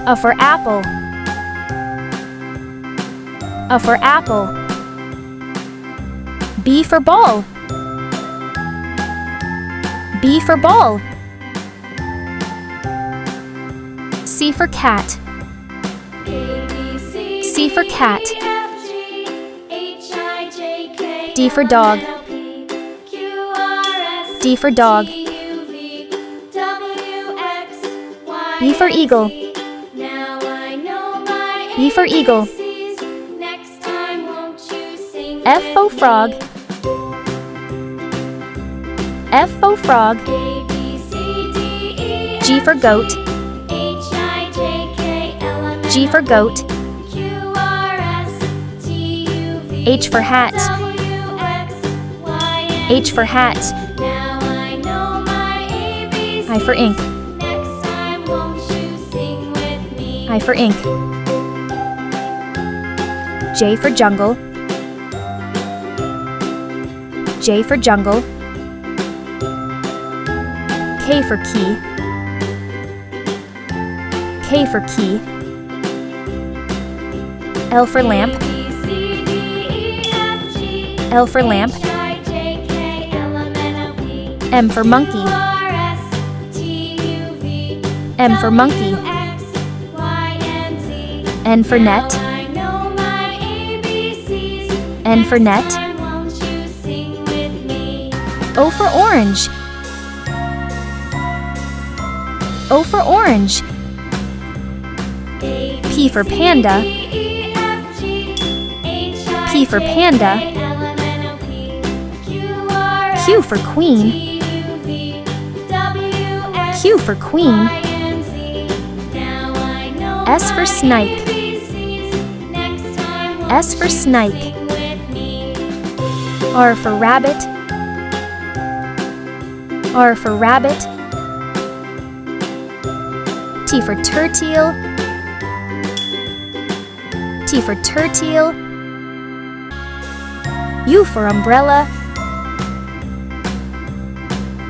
A for apple. A for apple. B for ball. B for ball. C for cat. C for cat. D for dog. D for dog. E for eagle. E for eagle. F for frog. F for frog. G for goat. G for goat. H for hat. H for hat. I for ink. I for ink. J for jungle. J for jungle. K for key. K for key. L for lamp. L for lamp. M for monkey. M for monkey. N for net. N for net. O for orange. O for orange. P for panda. P for panda. Q for queen. Q for queen. S for snake. S for snake. R for rabbit. R for rabbit. T for turtle. T for turtle. U for umbrella.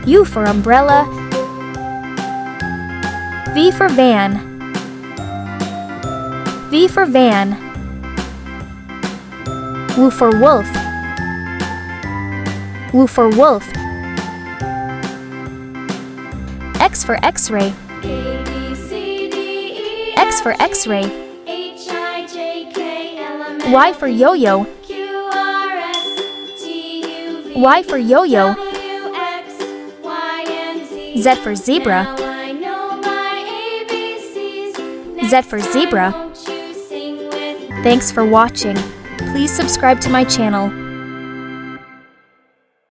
U for umbrella. V for van. V for van. W for wolf. W for wolf. X for x-ray. X for x-ray. Y for yo-yo. Y for yo-yo. Z for zebra. Z for zebra. Thanks for watching. Please subscribe to my channel.